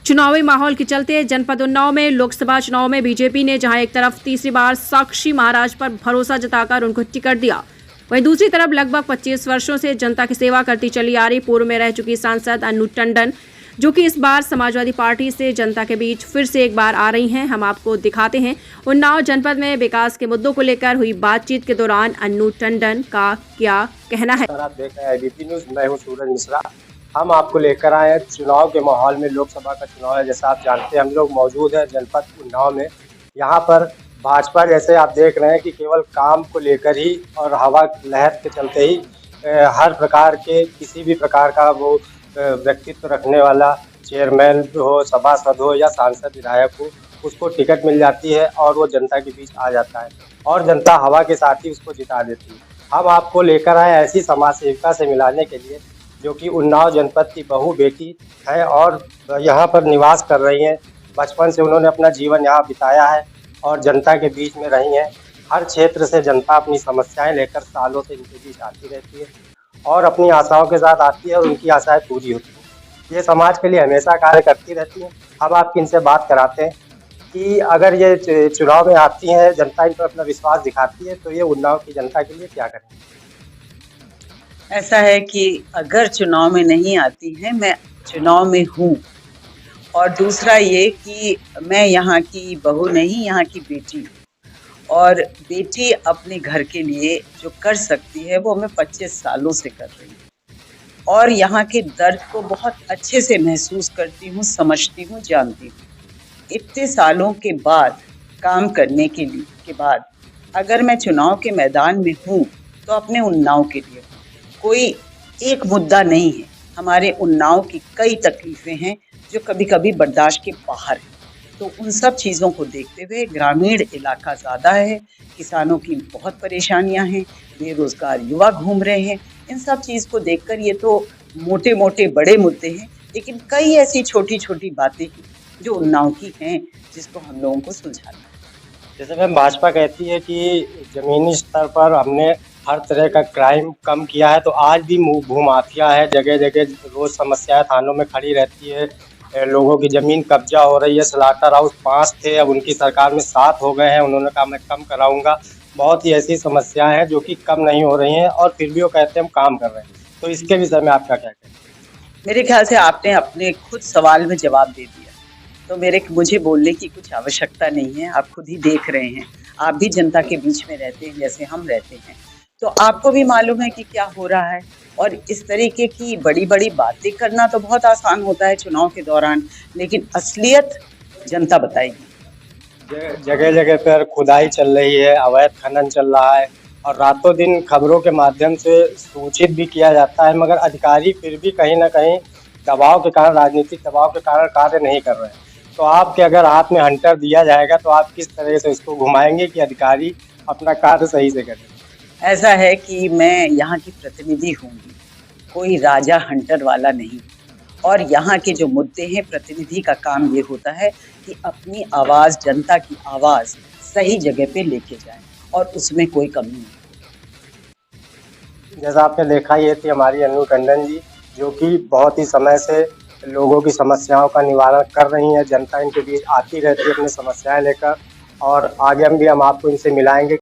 चुनावी माहौल के चलते जनपद उन्नाव में लोकसभा चुनाव में बीजेपी ने जहां एक तरफ तीसरी बार साक्षी महाराज पर भरोसा जताकर उनको टिकट दिया, वहीं दूसरी तरफ लगभग 25 वर्षों से जनता की सेवा करती चली आ रही पूर्व में रह चुकी सांसद अनु टंडन, जो कि इस बार समाजवादी पार्टी से जनता के बीच फिर से एक बार आ रही हैं। हम आपको दिखाते हैं उन्नाव जनपद में विकास के मुद्दों को लेकर हुई बातचीत के दौरान अनु टंडन का क्या कहना है। आप देख रहे हैं एबीपी न्यूज़। मैं हूं सूरज मिश्रा। हम आपको लेकर आए हैं चुनाव के माहौल में। लोकसभा का चुनाव है, जैसा आप जानते हैं। हम लोग मौजूद हैं जनपद उन्नाव में। यहाँ पर भाजपा, जैसे आप देख रहे हैं कि केवल काम को लेकर ही और हवा लहर के चलते ही हर प्रकार के किसी भी प्रकार का वो व्यक्तित्व रखने वाला चेयरमैन हो, सभासद हो या सांसद विधायक हो, उसको टिकट मिल जाती है और वो जनता के बीच आ जाता है और जनता हवा के साथ ही उसको जिता देती है। हम आपको लेकर आए ऐसी समाज सेविका से मिलाने के लिए जो कि उन्नाव जनपद की बहू बेटी है और यहाँ पर निवास कर रही हैं। बचपन से उन्होंने अपना जीवन यहाँ बिताया है और जनता के बीच में रही हैं। हर क्षेत्र से जनता अपनी समस्याएं लेकर सालों से इनके बीच आती रहती है और अपनी आशाओं के साथ आती है और उनकी आशाएं पूरी होती हैं। ये समाज के लिए हमेशा कार्य करती रहती हैं। अब आप इनसे बात कराते हैं कि अगर ये चुनाव में आती हैं, जनता इन पर अपना विश्वास दिखाती है, तो ये उन्नाव की जनता के लिए क्या करेंगे? ऐसा है कि अगर चुनाव में नहीं आती है, मैं चुनाव में हूँ। और दूसरा ये कि मैं यहाँ की बहू नहीं, यहाँ की बेटी हूँ और बेटी अपने घर के लिए जो कर सकती है वो मैं 25 सालों से कर रही हूँ और यहाँ के दर्द को बहुत अच्छे से महसूस करती हूँ, समझती हूँ, जानती हूँ। इतने सालों के बाद काम करने के बाद अगर मैं चुनाव के मैदान में हूँ तो अपने उन्नाव के लिए हूँ। कोई एक मुद्दा नहीं है। हमारे उन्नाव की कई तकलीफें हैं जो कभी कभी बर्दाश्त के बाहर है। तो उन सब चीज़ों को देखते हुए ग्रामीण इलाका ज़्यादा है, किसानों की बहुत परेशानियां हैं, बेरोजगार युवा घूम रहे हैं। इन सब चीज़ को देखकर ये तो मोटे मोटे बड़े मुद्दे हैं, लेकिन कई ऐसी छोटी छोटी बातें हैं जो उन्नाव की हैं जिसको हम लोगों को सुलझाना है। जैसे मैम, भाजपा कहती है कि जमीनी स्तर पर हमने हर तरह का क्राइम कम किया है, तो आज भी भूमाफिया है, जगह जगह रोज समस्याएं थानों में खड़ी रहती है। लोगों की जमीन कब्जा हो रही है। स्लाटर हाउस 5 थे, अब उनकी सरकार में 7 हो गए हैं। उन्होंने कहा मैं कम कराऊंगा। बहुत ही ऐसी समस्याएं हैं जो कि कम नहीं हो रही हैं और फिर भी वो कहते हैं हम काम कर रहे हैं। तो इसके विषय में आपका क्या कहना है? मेरे ख्याल से आपने अपने खुद सवाल में जवाब दे दिया, तो मुझे बोलने की कुछ आवश्यकता नहीं है। आप खुद ही देख रहे हैं, आप भी जनता के बीच में रहते हैं जैसे हम रहते हैं, तो आपको भी मालूम है कि क्या हो रहा है। और इस तरीके की बड़ी बड़ी बातें करना तो बहुत आसान होता है चुनाव के दौरान, लेकिन असलियत जनता बताएगी। जगह जगह पर खुदाई चल रही है, अवैध खनन चल रहा है और रातों दिन खबरों के माध्यम से सूचित भी किया जाता है, मगर अधिकारी फिर भी कहीं ना कहीं दबाव के कारण, राजनीतिक दबाव के कारण कार्य नहीं कर रहे हैं। तो आपके अगर हाथ में हंटर दिया जाएगा तो आप किस तरह से इसको घुमाएंगे कि अधिकारी अपना कार्य सही से करें? ऐसा है कि मैं यहाँ की प्रतिनिधि होंगी, कोई राजा हंटर वाला नहीं। और यहाँ के जो मुद्दे हैं, प्रतिनिधि का काम ये होता है कि अपनी आवाज़, जनता की आवाज़ सही जगह पे लेके जाए और उसमें कोई कमी नहीं। जैसा आपने देखा, ये थी हमारी अनु टंडन जी, जो कि बहुत ही समय से लोगों की समस्याओं का निवारण कर रही हैं। जनता इनके बीच आती रहती है अपनी समस्याएं लेकर और आगे हम आपको इनसे मिलाएंगे।